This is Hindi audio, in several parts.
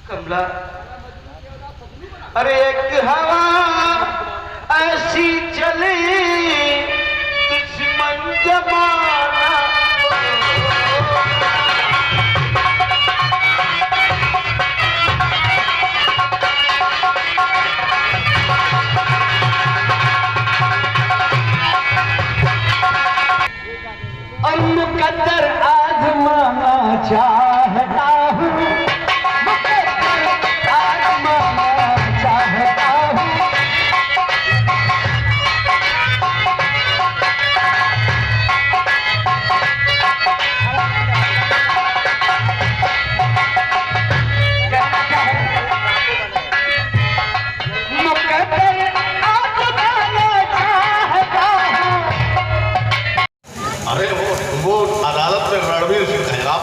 कमला, अरे एक हवा ऐसी चली दुश्मन जमाना। और मुकद्दर आजमाना चाहता हूँ,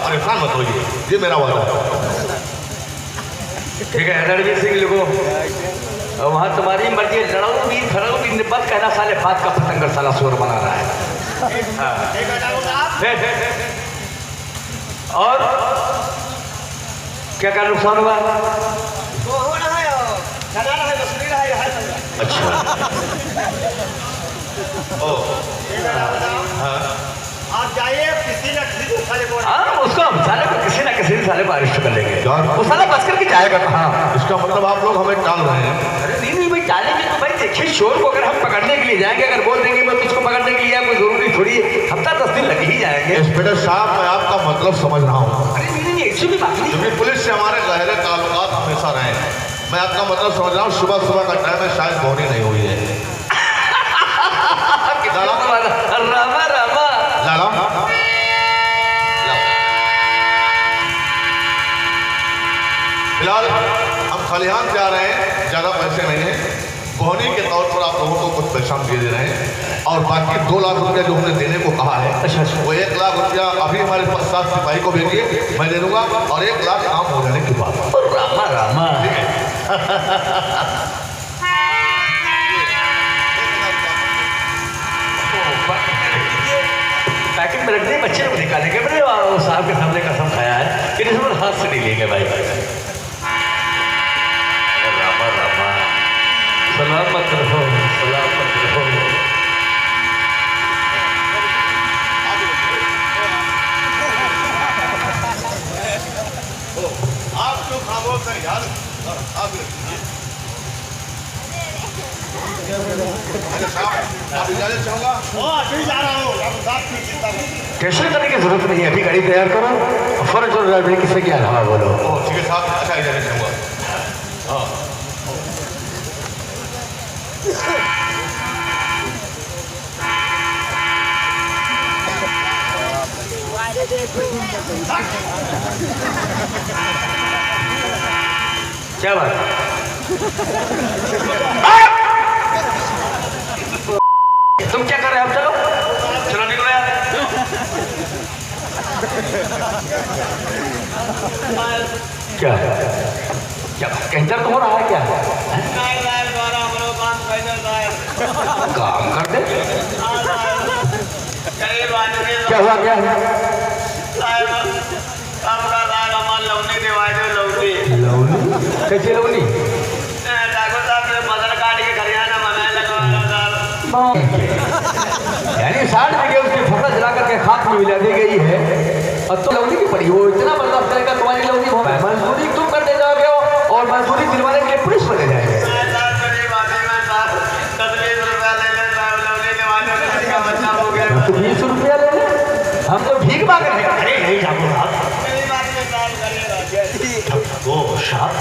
परेशान मत होइए, ये मेरा वादा है। ठीक है रणवीर सिंह लिखो, वहाँ तुम्हारी मर्जी, लड़ोगी खड़ोगी निपट कहना साले फात का पतंगर साला शोर बना रहा है। और क्या क्या नुकसान हुआ? अच्छा ओ आप जाइए, किसी न किसी साले को उसको हम साले को किसी ना किसी साले को अरेस्ट कर लेंगे। वो साला बस करके जाएगा कहाँ? इसका मतलब आप लोग हमें टाल रहे हैं। अरे नहीं भाई, टालेंगे तो भाई देखिए, शोर को अगर हम पकड़ने के लिए जाएंगे, अगर बोल देंगे मैं तुझको पकड़ने के लिए कोई जरूरी थोड़ी है, हफ्ता 10 दिन लग ही जाएंगे। इंस्पेक्टर साहब, मैं आपका मतलब समझ रहा हूँ। अरे नहीं ऐसी भी बात नहीं, क्योंकि पुलिस से हमारे गहरे ताल्लुकात हमेशा रहे हैं। मैं आपका मतलब समझ रहा हूँ। सुबह सुबह का टाइम है, शायद बोनी नहीं हुई है। रामा रामा फिलहाल हम खलिहान से आ रहे हैं, ज़्यादा पैसे नहीं हैं। बोहनी के तौर पर आप लोगों को कुछ पैसा दे दे रहे हैं, और बाकी 2 लाख रुपया जो हमने देने को कहा है, वो 1 लाख रुपया अभी हमारे पास 7 सिपाही को भेजिए, मैं दे दूंगा, और 1 लाख काम हो जाने के बाद। रामा रामा ठीक है। पैकेट में रख दिए, बच्चे को निकालेंगे। मैंने साहब के सामने कसम खाया है कि इसमें हाथ से नहीं लेंगे भाई। रामा रामा, सलामत रहो, सलामत रहो। आप जो खामोश हैं यार, आप इजाजत चाहूंगा। जा रहा हूँ, टेंशन करने की जरूरत नहीं है, अभी गाड़ी तैयार करो, फौरन जो ड्राइवर किससे क्या हवा बोलो। ठीक है साहब, अच्छा इजाजत चाहूंगा। हाँ क्या बात? तुम क्या कर रहे हो? चलो चलो निकलो यार। क्या क्या कहीं दर्द हो रहा है क्या? काम कर दे। क्या हुआ? क्या लवनी? कैसे लवनी? यानी 60 जगह उसकी फसल जला करके खाद में मिला दी गई है, और तो लवनी की पड़ी। वो इतना बर्दाश्त करेगा तुम्हारी लवनी हो? मजदूरी तुम कर दे जाओगे, और मजदूरी दिलवाने के लिए पुलिस बने जाएंगे। तो 20 रुपया ले ले, हम तो भीख मांग रहे हैं। अरे नहीं जाओ साहब,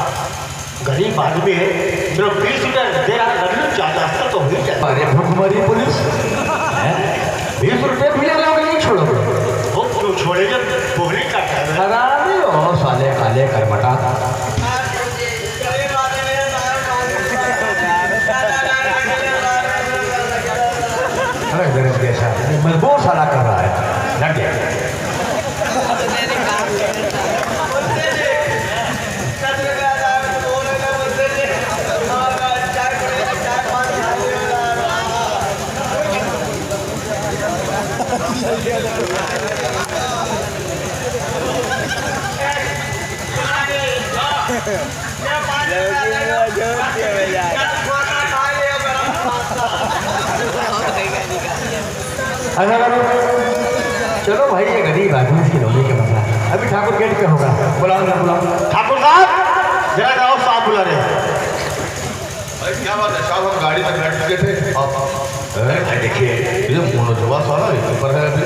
गरीब आदमी है, चलो 20 रुपया दे रहा, ज्यादा तो हो ही जाए। अरे भुखमरी पुलिस 20 रुपये भी ले लोगे, नहीं छोड़ोगे? वो क्यों छोड़ेंगे? बोहनी का हरामी हो साले, काले करमटा। अरे गरीब जैसा मजबूर साला कर रहा है, लग गया। ऐसा करो, चलो भाई ये गरीब आदमी की लोने के मसला है। अभी ठाकुर गेट पे होगा, बुलाओ ना बुलाओ। ठाकुर साहब जरा जाओ, साहब बुला रहे हैं। भाई क्या बात है साहब, हम गाड़ी में बैठ चुके थे। भाई देखिए ये मोनोजवास वाला ऊपर है अभी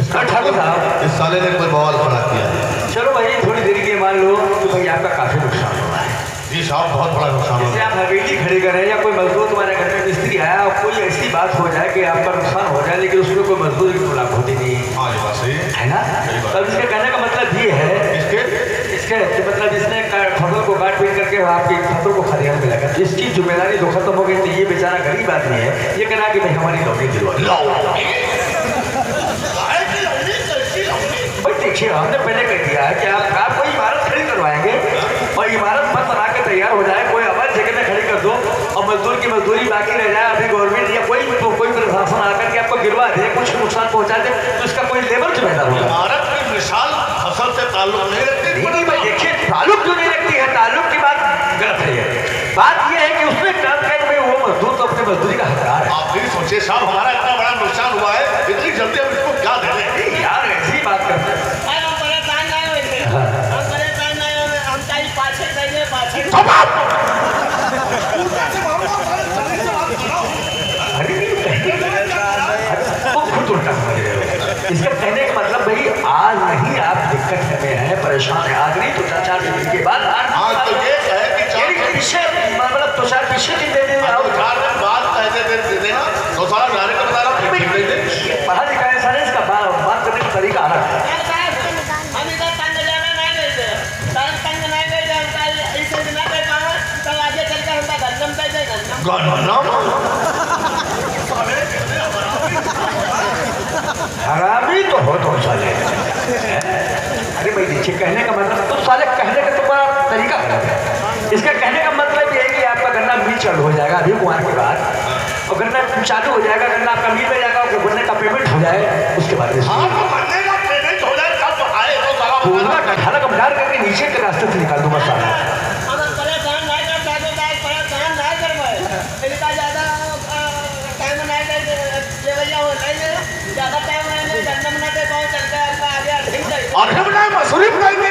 इसका। ठाकुर साहब, इस साले ने कोई बवाल बना दिया। चलो भाई थोड़ी देरी के मान लो तो भाई आपका काफी नुकसान हुआ है। जी साहब बहुत बड़ा नुकसान जैसे हुआ। आप हवेली खड़ी कर रहे हैं या कोई मजदूर तुम्हारे घर में मिस्त्री आया और कोई ऐसी बात हो जाए कि आपका नुकसान हो जाए लेकिन उसमें कोई मजदूर की मुलाकात होती नहीं हाँ ये बात सही है ना। तब इसके कहने का मतलब ये है इसके इसके कि मतलब इसने फसल को काट पीट करके आपकी फसल को खलिहान में लगा, इसकी जिम्मेदारी तो खत्म हो गई थी। ये बेचारा गरीब आदमी है, ये कहना कि भाई हमारी लौटी दिलवा भाई। देखिए हमने पहले कह दिया है कि आप कोई इमारत खड़ी करवाएंगे और इमारत मत बना के तैयार हो जाए, कोई अलग जगह में खड़ी कर दो और मजदूर की मजदूरी बाकी रह जाए। अभी गवर्नमेंट या कोई प्रशासन आकर के आपको गिरवा दे, कुछ नुकसान पहुंचा दे तो इसका कोई लेबर जिम्मेदार होगा। इमारत की मिसाल फसल से ताल्लुक नहीं रखती। नहीं भाई देखिए ताल्लुक क्यों नहीं रखती है, ताल्लुक की बात गलत है। ये बात यह है कि उसने काम किया कि भाई वो मजदूर तो अपने मजदूरी का हकदार है। आप भी सोचिए साहब, हमारा इतना बड़ा नुकसान हुआ है, इतनी जल्दी हम इसको क्या दे रहे हैं। यार ऐसी बात करते हैं। अरे वो खुद उल्टा समझ रहे हो। इसका कहने का मतलब भाई आज नहीं आप दिक्कत में हैं, परेशान है, आज नहीं तो 4 दिन के बाद आज तो ये है कि मतलब तो 4 दिन दे देंगे। 4 दिन बाद पैसे दे देना तो सारा जाने का बता रहा हूँ। पढ़ा लिखा इंसान है, इसका बात करने का तरीका अलग है। हरामी तो हो तुम साले। अरे भाई देखिए कहने का मतलब तुम साले कहने का तुम्हारा तरीका गलत है। इसका कहने का मतलब ये है कि आपका गन्ना मिल चालू हो जाएगा अभी कुमार के बाद, और गन्ना चालू हो जाएगा, गन्ना आपका मिल में जाएगा, गन्ने का पेमेंट हो जाए उसके बाद पूरा कठारा कमदार करके नीचे के रास्ते से निकाल दूंगा साला। मसूरी बनाएंगे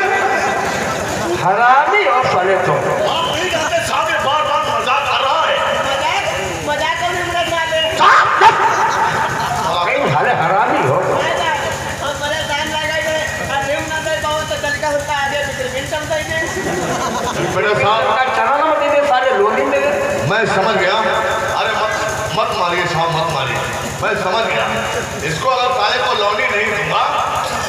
हरामी और साले तुम। बार मजाक कर रहा है। साले हरामी हो। मैं समझ गया। अरे मत मारिए साहब, मत मारिए, मैं समझ गया। इसको अगर साले को लौनी नहीं दूंगा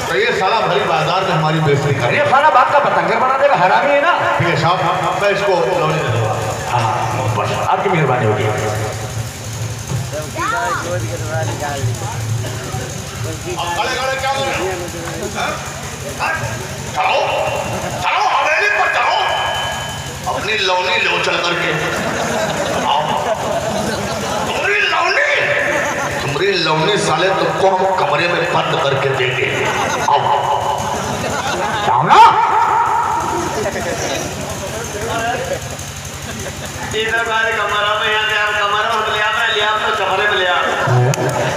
तो ये साला भरी बाजार में हमारी बेइज्जती करे। ये साला बात का पतंगर बना देगा, हरामी है ना। ठीक है साहब, मैं इसको लौनी दे दूंगा। हाँ बस आपकी मेहरबानी होगी। खड़े क्या हो रहे हैं? चलो चलो हवेली पर चलो, अपनी लौनी लो चल करके। तुम्हारी लौनी साले तुमको हम कमरे में बंद करके देंगे। आओ ना इधर बारे कमरा में यहाँ से आप कमरा में लिया, मैं लिया तो कमरे में लिया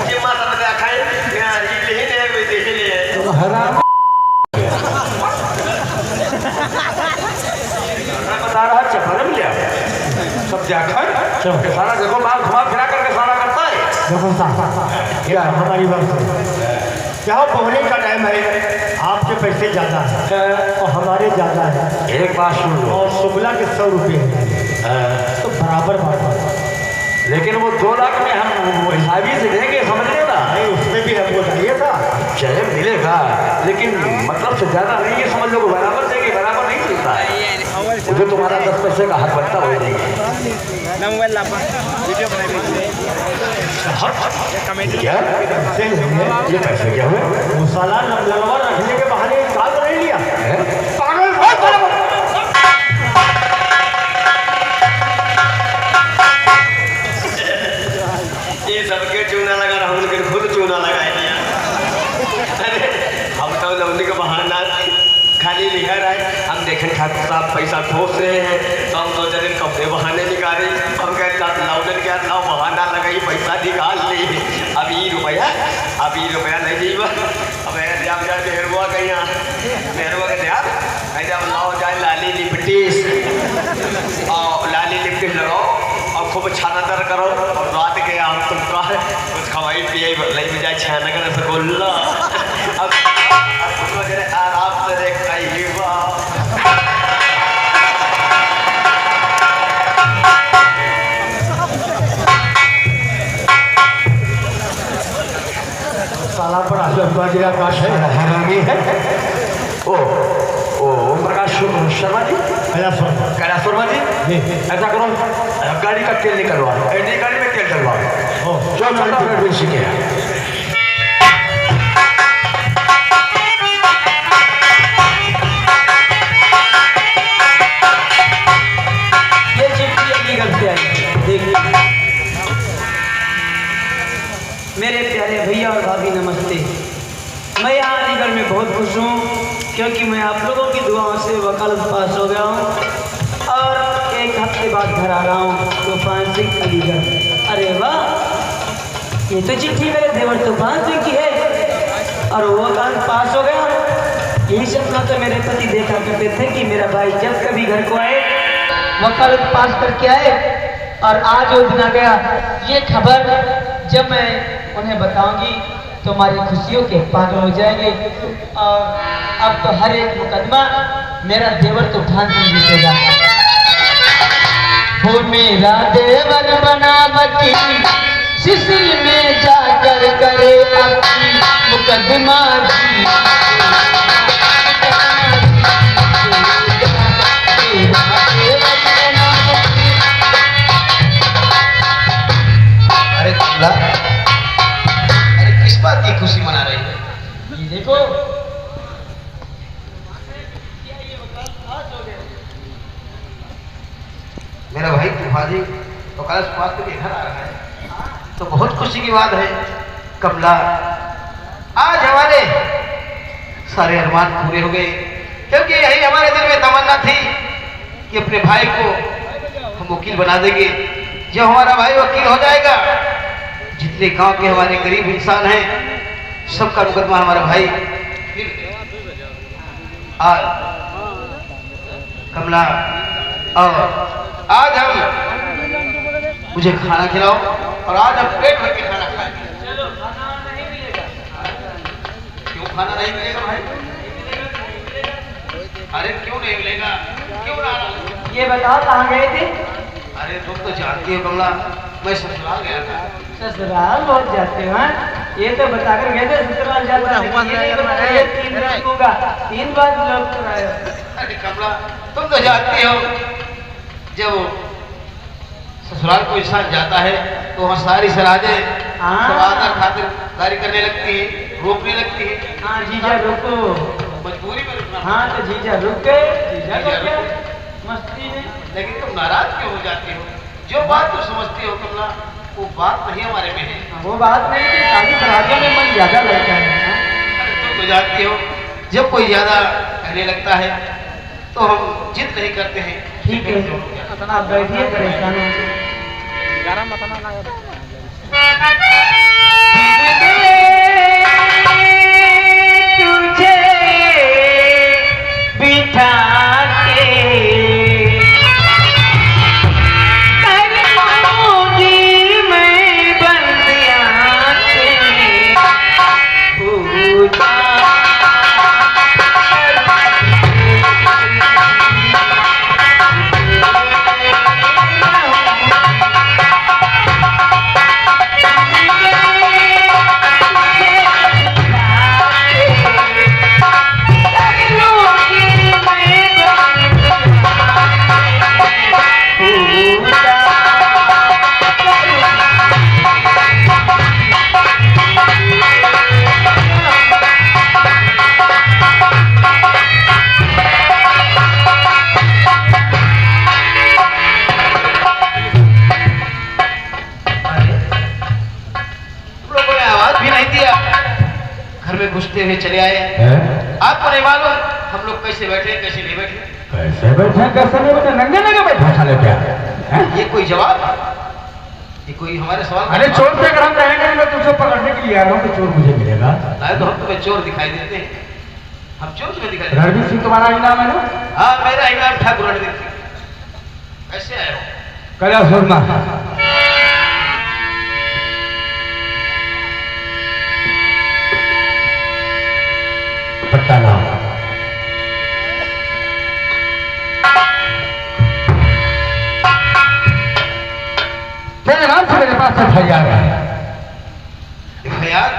कि माता ने देखा है यहाँ ये नहीं है, कोई देख नहीं है। हरामी बता रहा चपल में लिया सब जाकर सारा देखो माल घुमा फिरा करके सारा करता है। देखो साहब क्या हमारी बात क्या बोहनी का टाइम है, आपके पैसे ज़्यादा है और हमारे ज़्यादा है। एक बात सुन लो, और शुक्ला के 100 रुपये तो बराबर बात है। लेकिन वो 2 लाख में हम हिसाबी से देंगे, समझ रहे ना। नहीं उसमें भी हमको चाहिए था। चाहे मिलेगा लेकिन मतलब से ज़्यादा नहीं है, समझ लो बराबर देंगे, बराबर नहीं मिलता है। मुझे तुम्हारा 10 पैसे का हक बनता हो जाएगा। क्या ये पैसे क्या हुए? वो साला लगवा रखने के बहाने काल नहीं लिया पागल ये सबके चूना लगा रहा हूँ, लेकिन खुद चूना लगाए दिया। अरे हम तो लौनी का बहाना खाली लिखा रहा है। हम देखें ठाकुर साहब पैसा खोस रहे हैं, तो हम 2 दिन कपड़े बहाने निकाले, हम कहते लाउडन क्या लाओ बहाना लगाई पैसा निकाल ली, अब ई रुपया नहीं जीव, अब आप जाए मेहरुआ कहीं मेहरुआ के आप ऐसे अब लाओ जाए लाली लिपटीस और लाली लिपटीस लगाओ और खूब छानादार करो और रात के हम तुमका कुछ खवाई पिए लई में जाए छाना कर रसगुल्ला अब आराम से देख साला पर आशीर्वाद का हरामी है। ओ ओम प्रकाश शर्मा जी, कैलाश शर्मा जी, ऐसा करो गाड़ी का तेल निकलवा, नई गाड़ी में तेल डलवा, जो चलता है फिर सीखे। ये चिट्ठी अलीगढ़ से आई, देखिए। मेरे प्यारे भैया और भाभी नमस्ते। मैं यहाँ अलीगढ़ में बहुत खुश हूँ क्योंकि मैं आप लोगों की दुआओं से वकालत पास हो गया हूँ और 1 हफ्ते बाद घर आ रहा हूँ तूफान सिंह अलीगढ़। अरे वाह, ये तो चिट्ठी मेरे देवर तूफान सिंह की है और वो वकालत पास हो गया। यही सपना तो मेरे पति देखा करते थे कि मेरा भाई जब कभी घर को आए वकालत पास करके आए, और आज वो दिन आ गया। ये खबर जब मैं उन्हें बताऊंगी तो हमारी खुशियों के पागल हो जाएंगे और अब तो हर एक मुकदमा मेरा देवर तूफान सिंह जीतेगा। वो मेरा देवर बनावटी सिसिल में जाकर करे अपनी मुकदमा अरे किस बात की खुशी मना रही है? ये देखो मेरा भाई तूफानी तो कल पास के घर आ रहा है तो बहुत खुशी की बात है। कमला, आज हमारे सारे अरमान पूरे हो गए क्योंकि यही हमारे दिल में तमन्ना थी कि अपने भाई को हम वकील बना देंगे। जब हमारा भाई वकील हो जाएगा, जितने गांव के हमारे गरीब इंसान हैं सबका मुकदमा हमारा भाई। कमला, और आज हम मुझे खाना खिलाओ और आज हम पेट भर के खाना खाएंगे। क्यों खाना नहीं मिलेगा भाई? अरे क्यों नहीं मिलेगा? क्यों ना? ये बताओ कहाँ गए थे? अरे तुम तो जानती हो कमला, मैं ससुराल गया था। ससुराल बहुत जाते हो? ये तो बताकर गए थे ससुराल जाता है। 3 बार लोग कराए। अरे कमला, तुम तो जानती हो जब ससुराल को इंसान जाता है तो वहाँ सारी सराजें आदर खातिरदारी करने लगती है, रोकने लगती है। हाँ जीजा रुको, मजबूरी में रुकना। हाँ तो जीजा रुक गए, जीजा को क्या मस्ती में। लेकिन तुम नाराज क्यों हो जाती हो? जो बात तुम समझती हो कमला, वो बात नहीं हमारे में है। वो बात नहीं कि सारी सराजों में मन ज्यादा लगता है। अरे तुम तो जानती हो जब कोई ज्यादा कहने लगता है तो हम जिद नहीं करते हैं। ठीक है, आप बैठिए, परेशान हो। तुझे बिठा के करूंगी मैं बंदियां तेरी पूजा। घुसते हुए चले आए। आपको नहीं मालूम हम लोग कैसे बैठे कैसे नहीं बैठे? कैसे बैठे कैसे नहीं बैठे, नंगे नंगे बैठे साले क्या हैं? ये कोई जवाब, ये कोई हमारे सवाल? अरे चोर से अगर हम रहेंगे मैं तुझे पकड़ने के लिए आ रहा हूँ, तो चोर मुझे मिलेगा। तो हम तुम्हें चोर दिखाई देते हैं, हम चोर तुम्हें दिखाई देते रणवीर सिंह तुम्हारा ही नाम है ना? हैं। हाँ, मेरा ही नाम ठाकुर रणवीर सिंह। कैसे आए हो? कला सुरमा पट्टा नाम तेरे नाम से मेरे पास एफआईआर है। एफआईआर?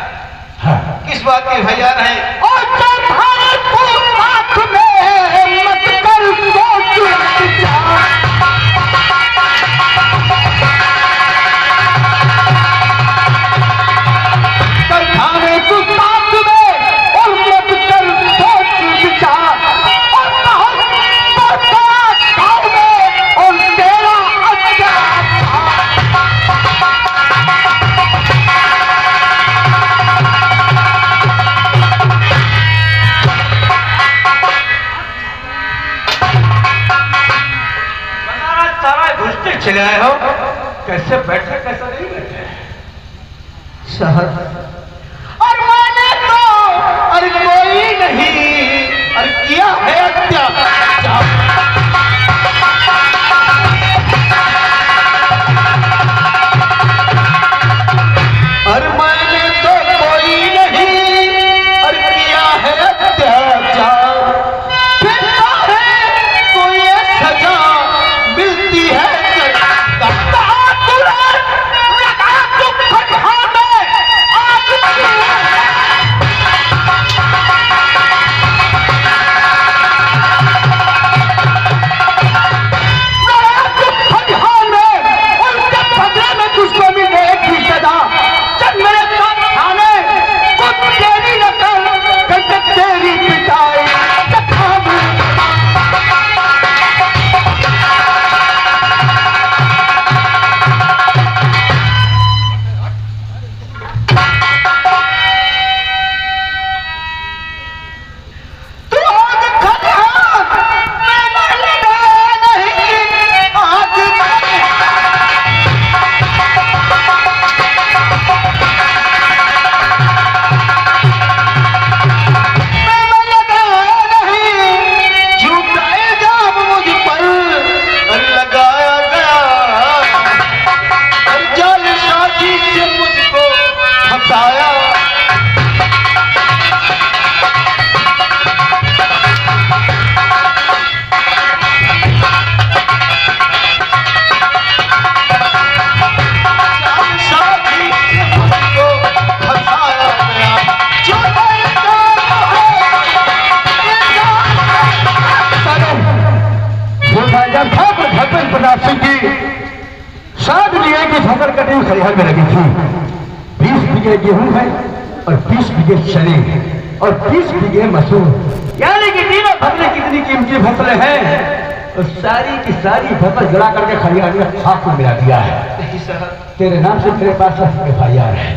हाँ। किस बात की एफआईआर है? और तुम्हारे को आंख में मत कर सोच विचार। तुम्हारे को आंख में और मत कर सोच विचार। और बहुत बड़ा काम में और तेरा अत्याचार। चले आए हो, कैसे बैठे कैसे नहीं बैठे शहर? और मैंने तो अरे कोई नहीं अरे किया है अत्याचार। अरे मैंने तो कोई नहीं अरे किया है अत्याचार। फिरता है कोई सजा मिलती है। फसल कटी खलिहान में लगी थी। 20 बीघे गेहूं है और 20 बीघे चने और 20 बीघे मसूर, यानी कि तीनों फसलें कितनी कीमती फसलें हैं और सारी की सारी फसल जला करके खलिहान में खाक को मिला दिया है। तेरे नाम से तेरे पास एफआईआर है।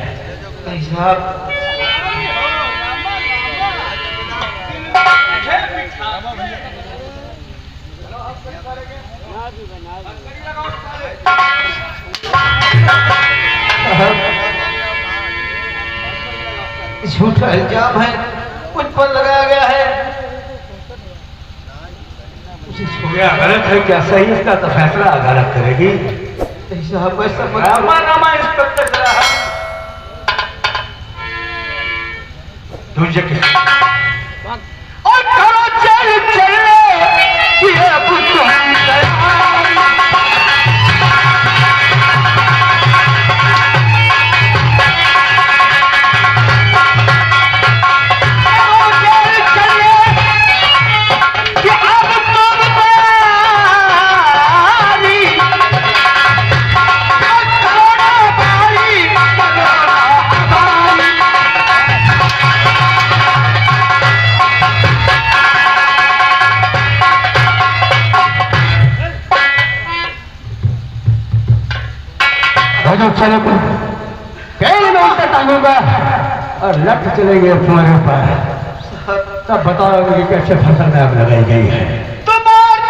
झूठा इल्जाम है, मुझ पर लगाया गया है। गलत है क्या सही, इसका तो फैसला अदालत करेगी। नामा इंस्पेक्टर करा है तुझे और करो चल चले ये चले पहले मैं उल्टा टांगूंगा और लट चलेंगे तुम्हारे ऊपर, तब बताओगे कि कैसे फसल में आग लगाई गई है। तुम्हारे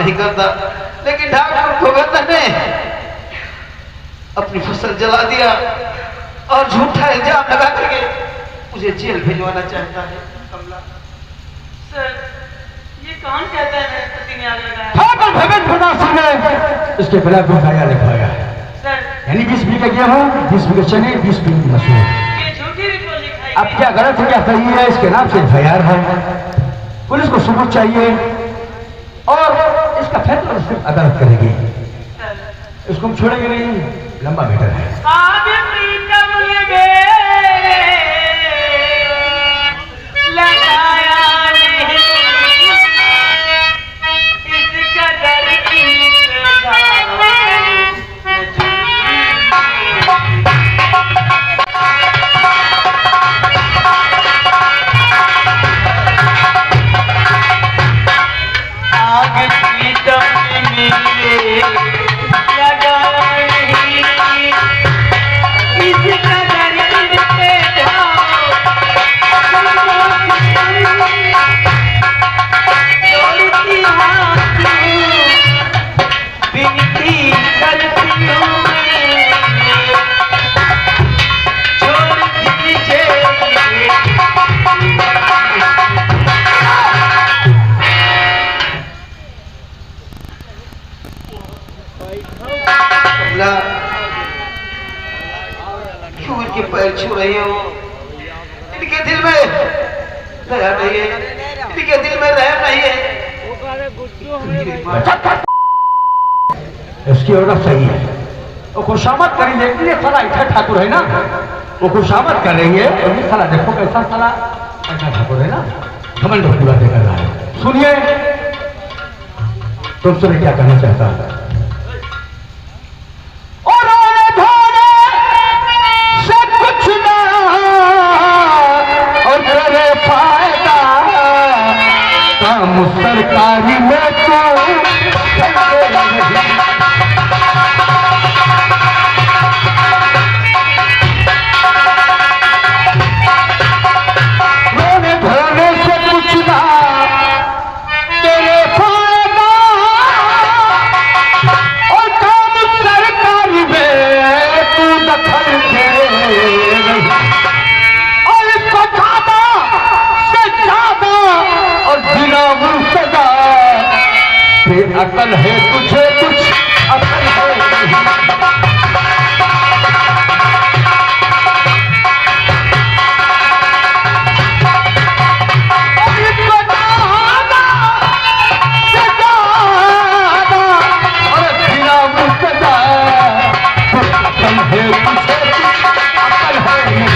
नहीं करता, लेकिन डॉक्टर भगत ने अपनी फसल जला दिया और झूठा इल्जाम लगा करके मुझे जेल भिजवाना चाहता है। कमला सर, ये कौन कहता है मेरे पति ने आग लगाया? पागल भगत प्रताप ने इसके खिलाफ एफआईआर लिखवाया है। सर, यानी 20 बीघा गेहूं, 20 बीघा चने, 20 बीघा मसूर। ये झूठी रिपोर्ट लिखाई अब क्या गलत है क्या सही है, इसके नाम से एफआईआर है। पुलिस को सबूत चाहिए और इसका फैसला सिर्फ अदालत करेगी। सर, इसको हम छोड़ेंगे नहीं, लंबा मैटर है। आज प्रीतम लगे लगाया नहीं इस कदर की आग प्रीतम मिले लगा नहीं इस कदर गिरते जाओ जोड़ती हाथ बिनती करती हूँ छोड़ दीजिए कमला क्यों इनके पैर छू रही हो? इनके दिल में दया नहीं है, इनके दिल में रहम नहीं है। इसकी औरत सही है, वो खुशामद करी, लेकिन ये साला इतना ठाकुर है ना, वो खुशामद कर रही है और ये साला देखो कैसा साला ऐसा ठाकुर है ना, घमंड पूरा कर रहा है। सुनिए तुमसे मैं क्या कहना चाहता हूं। सरकारी में तो रोने धोने से कुछ ना तेरे फायदा और काम सरकारी में तू दखल दे और इसको ज्यादा से ज्यादा और बिना मुर्तदा अकल है तुझे कुछ अकल है नहीं। और बिना मुर्तदा अकल है तुझे कुछ अकल है नहीं।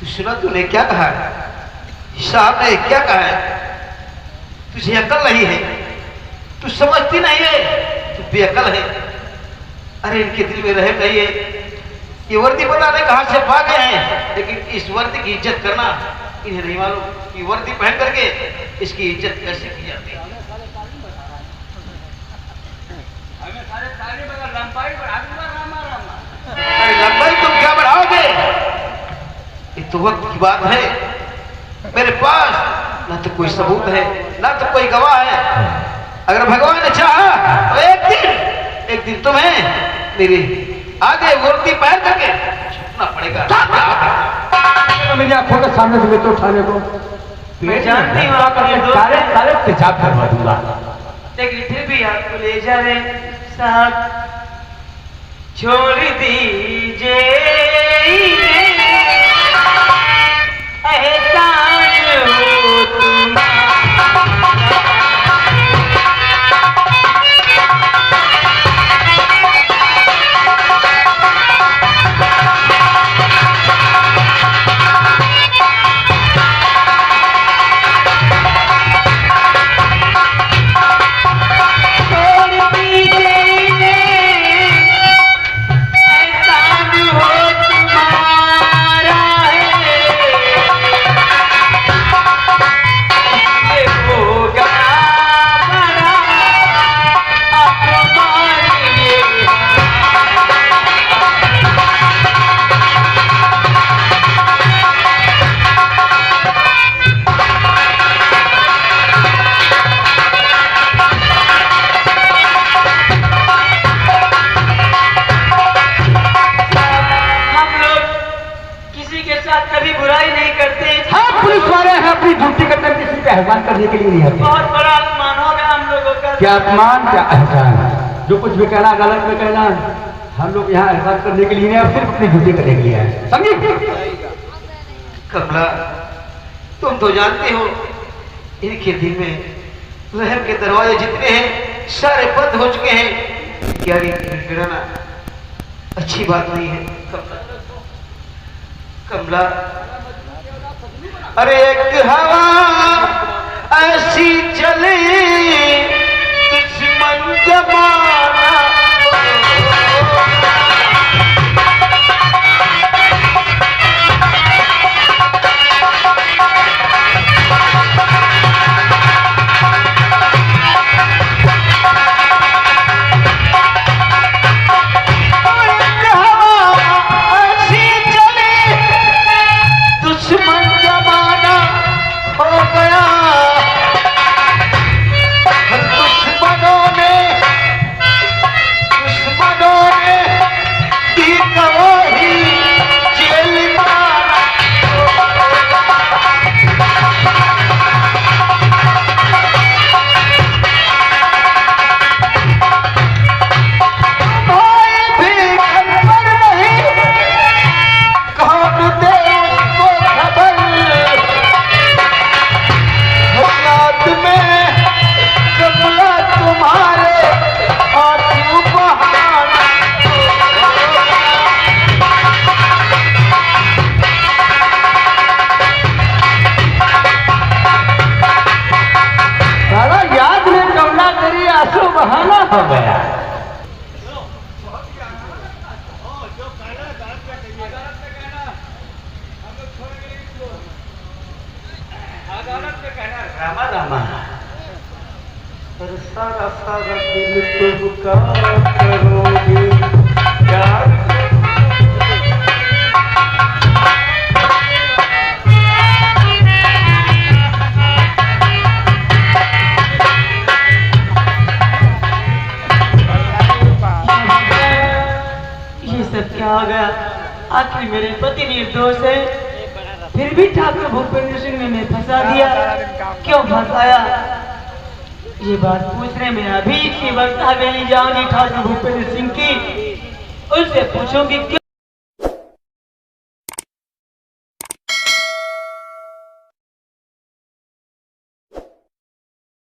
सुना तूने क्या कहा? साहब ने क्या कहा है? तुझे अकल नहीं है, तू समझती नहीं है, तू बेअकल है। अरे इनके दिल में रहम नहीं है। ये वर्दी पता नहीं कहां से पा गए हैं, लेकिन इस वर्दी की इज्जत करना इन्हें नहीं मालूम कि वर्दी पहन करके इसकी इज्जत कैसे की जाती है। अरे लंबाई तुम क्या बढ़ाओगे? ये तो वक्त की बात है। मेरे पास ना तो कोई सबूत है, ना तो कोई गवाह है। अगर भगवान ने चाहा तो एक दिन तुम्हें मेरे आगे मूर्ति पहन करके छुपना पड़ेगा। मेरी आंखों के सामने से तो उठाने को मैं जानती हूँ आप सारे सारे तेजाब करवा दूंगा, लेकिन फिर भी आपको ले जा रहे साहब। छोड़ दीजिए एहसान हो तुम्हारा। एहसान हो तुम्हारा। किसी के साथ कभी बुराई नहीं करते। हम पुलिस वाले हैं, अपनी ड्यूटी करते हैं, किसी का एहसान करने के लिए नहीं आते। बहुत बड़ा अपमान हो गया हम लोगों का। क्या अपमान क्या एहसान, जो कुछ भी कहना गलत में कहना, हम लोग यहाँ एहसान करने के लिए नहीं आए, सिर्फ अपनी ड्यूटी करने के लिए आए, समझे? कमला, तुम तो जानते हो इनके दिल में रहम के दरवाजे जितने हैं सारे बंद हो चुके हैं। क्या गिराना अच्छी बात नहीं है कमला। कमला, अरे एक हवा ऐसी चले दुश्मन जमाना, बहाना हो गया। रामा रामा सारा सारा दिल तो क्या करोगे यार। क्या हो गया? आखिर मेरे पति निर्दोष है, फिर भी ठाकुर भूपेंद्र सिंह ने फंसा दिया। क्यों फंसाया? ये बात पूछने में अभी की वर्षा वेली जाऊंगी ठाकुर भूपेंद्र सिंह की, उससे पूछूंगी